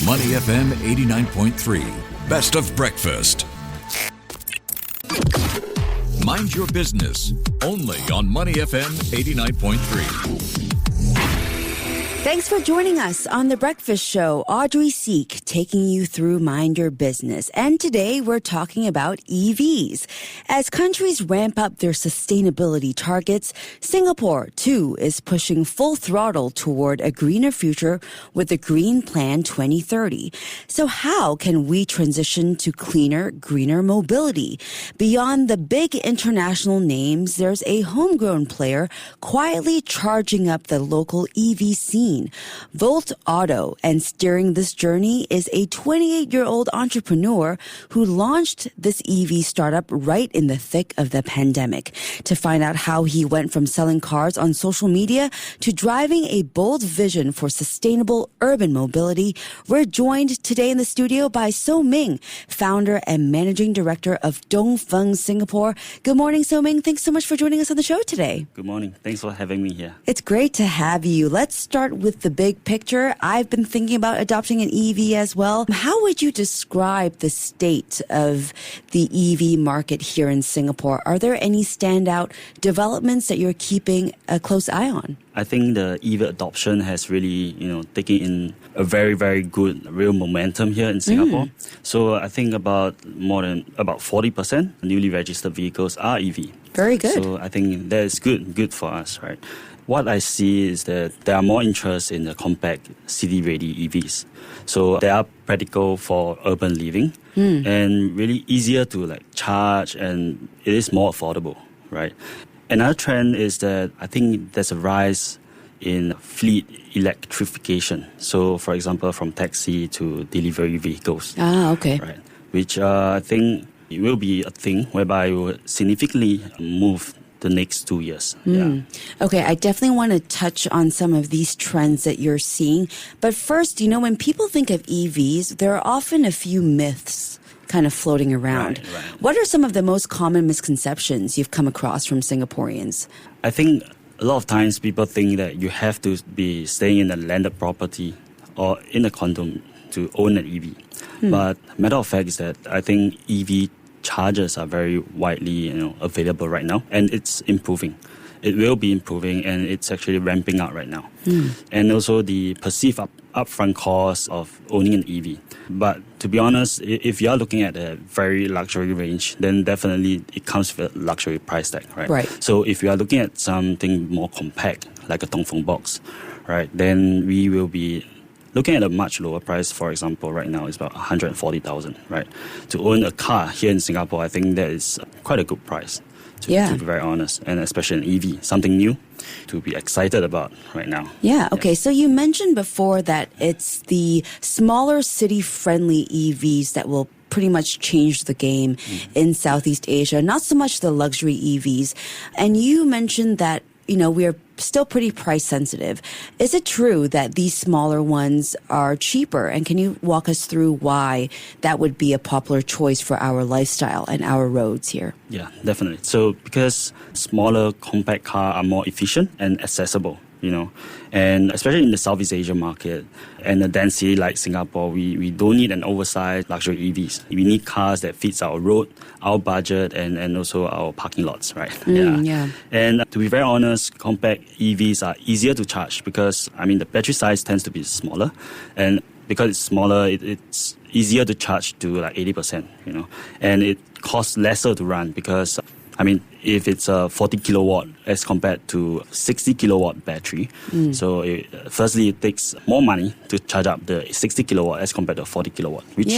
Money FM 89.3. Best of breakfast. Mind your business. Only on Money FM 89.3. Thanks for joining us on The Breakfast Show. Audrey Seek taking you through Mind Your Business. And today we're talking about EVs. As countries ramp up their sustainability targets, Singapore, too, is pushing full throttle toward a greener future with the Green Plan 2030. So how can we transition to cleaner, greener mobility? Beyond the big international names, there's a homegrown player quietly charging up the local EV scene. Volt Auto, and steering this journey is a 28-year-old entrepreneur who launched this EV startup right in the thick of the pandemic. To find out how he went from selling cars on social media to driving a bold vision for sustainable urban mobility, we're joined today in the studio by Soh Ming, founder and managing director of DongFeng Singapore. Good morning, Soh Ming. Thanks so much for joining us on the show today. Good morning. Thanks for having me here. It's great to have you. Let's start with the big picture. I've been thinking about adopting an EV as well. How would you describe the state of the EV market here in Singapore? Are there any standout developments that you're keeping a close eye on? I think the EV adoption has really, taken in a very, very good real momentum here in Singapore. So I think about 40% newly registered vehicles are EV. Very good. So I think that is good for us, right? What I see is that there are more interest in the compact city-ready EVs. So they are practical for urban living and really easier to charge, and it is more affordable, right? Another trend is that I think there's a rise in fleet electrification. So, for example, from taxi to delivery vehicles. Okay. Right, which I think it will be a thing whereby it will significantly move the next 2 years. Yeah. Okay, I definitely want to touch on some of these trends that you're seeing. But first, when people think of EVs, there are often a few myths kind of floating around. Right. What are some of the most common misconceptions you've come across from Singaporeans? I think a lot of times people think that you have to be staying in a landed property or in a condo to own an EV. But matter of fact is that I think EV chargers are very widely available right now, and it's improving. It will be improving, and it's actually ramping up right now. And also the perceived upfront cost of owning an EV. But to be honest, if you are looking at a very luxury range, then definitely it comes with a luxury price tag, right? Right. So if you are looking at something more compact, like a DongFeng box, right, then we will be looking at a much lower price. For example, right now it's about 140,000, right? To own a car here in Singapore, I think that is quite a good price, to be very honest, and especially an EV, something new to be excited about right now. Yeah, okay. So you mentioned before that it's the smaller city-friendly EVs that will pretty much change the game in Southeast Asia, not so much the luxury EVs. And you mentioned that we're still pretty price sensitive. Is it true that these smaller ones are cheaper? And can you walk us through why that would be a popular choice for our lifestyle and our roads here? Yeah, definitely. So because smaller compact cars are more efficient and accessible, and especially in the Southeast Asia market and a dense city like Singapore, we don't need an oversized luxury EVs. We need cars that fits our road, our budget, and also our parking lots, right? Yeah. And to be very honest, compact EVs are easier to charge because, the battery size tends to be smaller, and because it's smaller, it's easier to charge to 80%, and it costs lesser to run because if it's a 40 kilowatt as compared to 60 kilowatt battery, so firstly, it takes more money to charge up the 60 kilowatt as compared to 40 kilowatt, which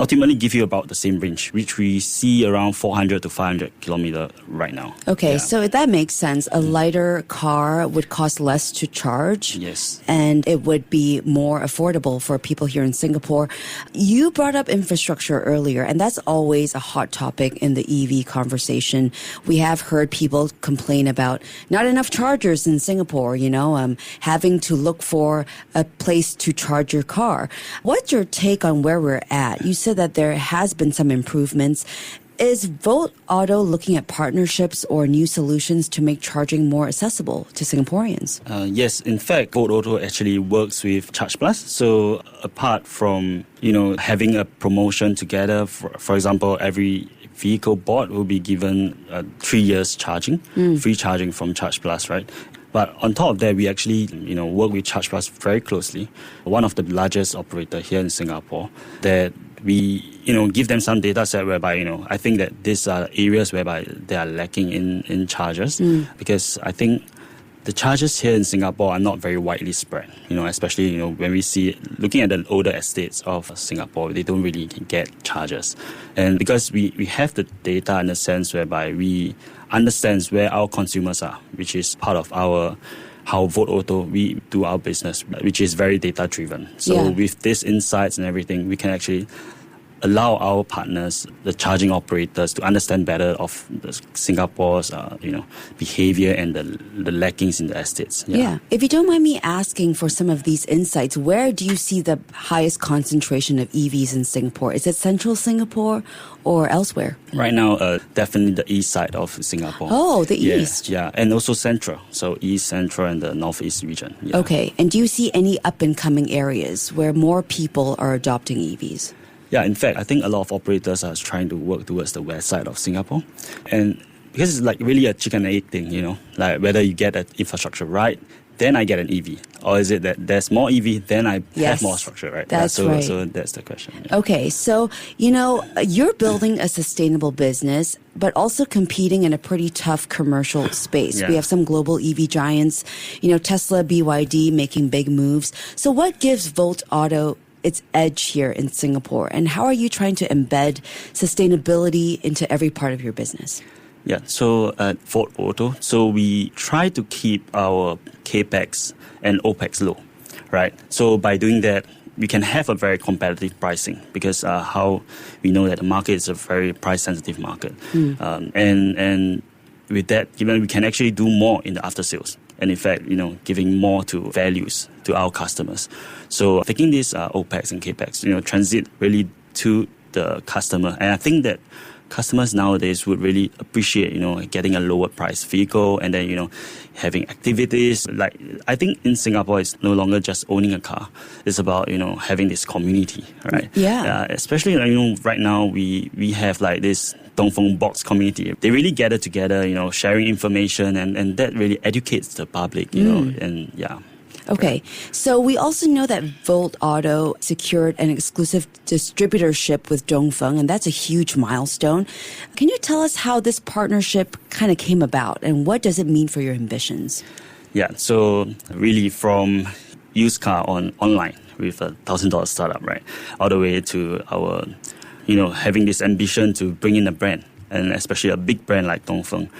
ultimately give you about the same range, which we see around 400 to 500 kilometer right now. Okay, so that makes sense. A lighter car would cost less to charge. Yes. And it would be more affordable for people here in Singapore. You brought up infrastructure earlier, and that's always a hot topic in the EV conversation. We have heard people complain about not enough chargers in Singapore, having to look for a place to charge your car. What's your take on where we're at? You said that there has been some improvements. is Volt Auto looking at partnerships or new solutions to make charging more accessible to Singaporeans? Yes, in fact, Volt Auto actually works with Charge Plus. So apart from, having a promotion together, for example, every vehicle bought will be given 3 years charging, free charging from Charge Plus, right? But on top of that, we actually, work with Charge Plus very closely, one of the largest operator here in Singapore, that we, give them some data set whereby, I think that these are areas whereby they are lacking in chargers, because I think the chargers here in Singapore are not very widely spread, especially, when we see, looking at the older estates of Singapore, they don't really get chargers. And because we have the data in a sense whereby we understand where our consumers are, which is part of how Volt Auto, we do our business, which is very data-driven. So with these insights and everything, we can actually allow our partners, the charging operators, to understand better of Singapore's, behavior and the lackings in the estates. Yeah. If you don't mind me asking for some of these insights, where do you see the highest concentration of EVs in Singapore? Is it central Singapore or elsewhere? Right now, definitely the east side of Singapore. Oh, the east. Yeah, and also central. So east, central, and the northeast region. Yeah. Okay. And do you see any up-and-coming areas where more people are adopting EVs? Yeah, in fact, I think a lot of operators are trying to work towards the west side of Singapore. And because it's like really a chicken and egg thing, like whether you get the infrastructure right, then I get an EV. Or is it that there's more EV, then I have more structure, right? That's right. So that's the question. Yeah. Okay, so, you're building a sustainable business, but also competing in a pretty tough commercial space. Yeah. We have some global EV giants, Tesla, BYD making big moves. So what gives Volt Auto its edge here in Singapore? And how are you trying to embed sustainability into every part of your business? Yeah, so at Volt Auto, so we try to keep our CAPEX and OPEX low, right? So by doing that, we can have a very competitive pricing because how we know that the market is a very price-sensitive market. And with that, we can actually do more in the after-sales. And in fact, giving more to values to our customers. So taking this OPEX and CAPEX, transit really to the customer. And I think that customers nowadays would really appreciate, getting a lower price vehicle and then, having activities. Like, I think in Singapore, it's no longer just owning a car. It's about, having this community, right? Yeah. Especially, right now we have like this DongFeng box community. They really gather together, sharing information and that really educates the public, and yeah. Okay, so we also know that Volt Auto secured an exclusive distributorship with DongFeng, and that's a huge milestone. Can you tell us how this partnership kind of came about, and what does it mean for your ambitions? Yeah, so really from used car online with a $1,000 startup, right, all the way to our, having this ambition to bring in a brand, and especially a big brand like DongFeng.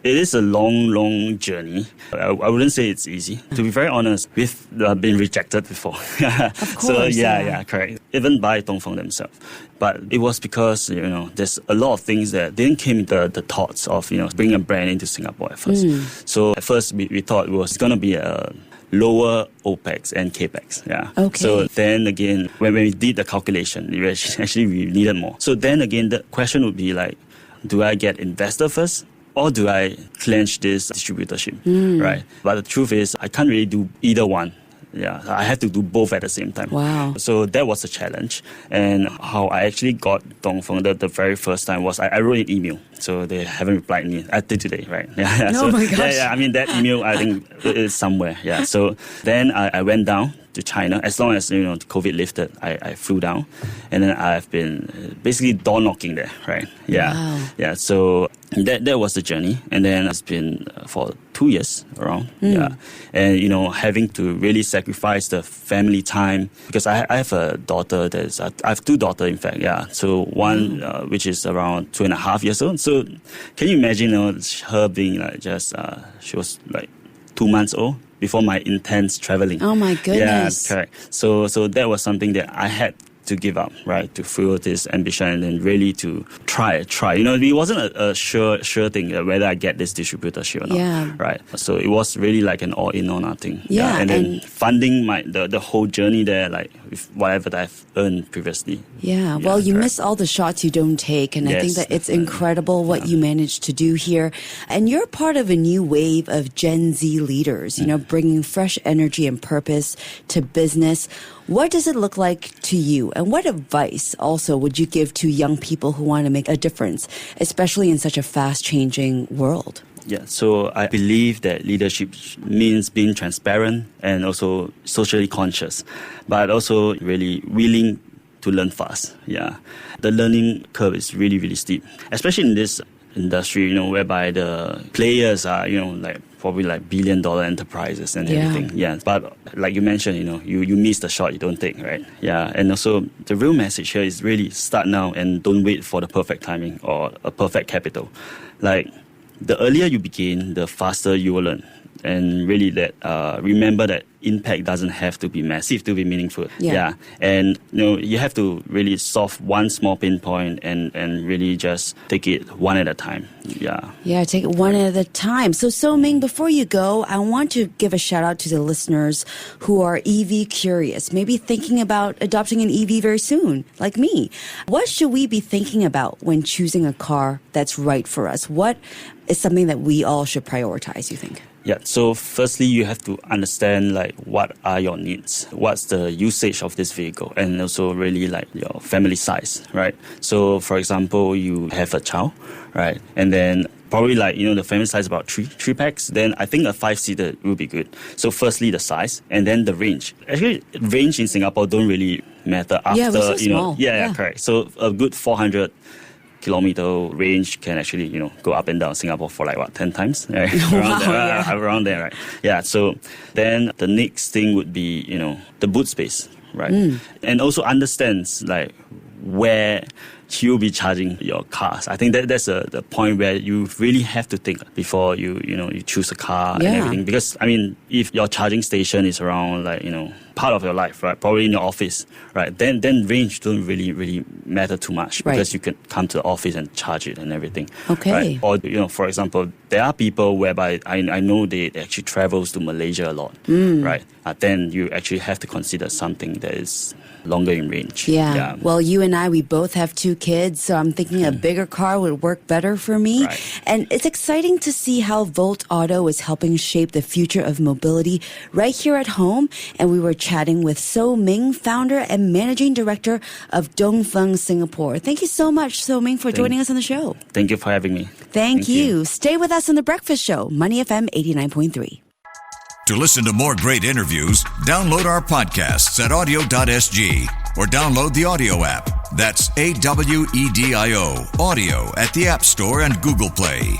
It is a long journey. I wouldn't say it's easy. To be very honest, we've been rejected before. Of course. So yeah, correct. Even by DongFeng themselves. But it was because, there's a lot of things that didn't came into the thoughts of, bringing a brand into Singapore at first. So at first we thought it was going to be a lower OPEX and CAPEX. Yeah. Okay. So then again, when we did the calculation, we needed more. So then again, the question would be like, do I get investor first? Or do I clench this distributorship, right? But the truth is, I can't really do either one. Yeah, I have to do both at the same time. Wow. So that was a challenge. And how I actually got DongFeng the very first time was I wrote an email. So they haven't replied me until today, right? Yeah. Oh my gosh. Yeah, I mean, that email, I think, is somewhere. Yeah. So then I went down to China. As long as, COVID lifted, I flew down. And then I've been basically door knocking there, right? Yeah. Wow. Yeah. So that was the journey. And then it's been for 2 years around. Yeah. And, having to really sacrifice the family time because I have a daughter I have 2 daughters, in fact. Yeah. So one, which is around 2.5 years old. So can you imagine, her being like she was like 2 months old before my intense traveling. Oh my goodness. Yeah, correct. So that was something that I had to give up, right, to fuel this ambition and then really to try. It wasn't a sure thing whether I get this distributorship or not, Yeah. right? So it was really like an all-in or nothing. Yeah, And then funding the whole journey there, like with whatever that I've earned previously. Yeah, well, you miss all the shots you don't take, and I think that it's incredible what you managed to do here. And you're part of a new wave of Gen Z leaders, bringing fresh energy and purpose to business. What does it look like to you? And what advice also would you give to young people who want to make a difference, especially in such a fast-changing world? Yeah, so I believe that leadership means being transparent and also socially conscious, but also really willing to learn fast. Yeah, the learning curve is really, really steep, especially in this industry, whereby the players are, probably like billion-dollar enterprises and everything. Yeah, but like you mentioned, you miss the shot you don't take, right? Yeah, and also the real message here is really start now and don't wait for the perfect timing or a perfect capital. Like, the earlier you begin, the faster you will learn. And really remember that impact doesn't have to be massive to be meaningful. Yeah. And, you have to really solve one small pinpoint and really just take it one at a time. Yeah. Yeah, take it one at a time. So, Soh Ming, before you go, I want to give a shout out to the listeners who are EV curious, maybe thinking about adopting an EV very soon, like me. What should we be thinking about when choosing a car that's right for us? What is something that we all should prioritize, you think? Yeah, so firstly, you have to understand what are your needs, what's the usage of this vehicle, and also really your family size, right? So for example, you have a child, right? And then probably the family size is about three packs, then I think a 5-seater will be good. So firstly, the size, and then the range. Actually, range in Singapore don't really matter after, we're so small. Yeah, correct. So a good 400 kilometer range can actually, go up and down Singapore for 10 times, right? Around there, right? Yeah, so then the next thing would be, the boot space, right? And also understands where you'll be charging your cars. I think that's the point where you really have to think before you choose a car and everything. Because, if your charging station is around, part of your life, right? Probably in your office, right? Then range don't really matter too much because you can come to the office and charge it and everything. Okay. Right? Or, for example, there are people whereby I know they actually travels to Malaysia a lot, right? Then you actually have to consider something that is longer in range. Yeah. Well, you and I, we both have 2 kids, so I'm thinking a bigger car would work better for me. Right. And it's exciting to see how Volt Auto is helping shape the future of mobility right here at home. And we were chatting with Soh Ming, founder and managing director of DongFeng Singapore. Thank you so much, Soh Ming, for joining us on the show. Thank you for having me. Thank you. Stay with us on The Breakfast Show, Money FM 89.3. To listen to more great interviews, download our podcasts at audio.sg or download the audio app. That's AWEDIO, audio at the App Store and Google Play.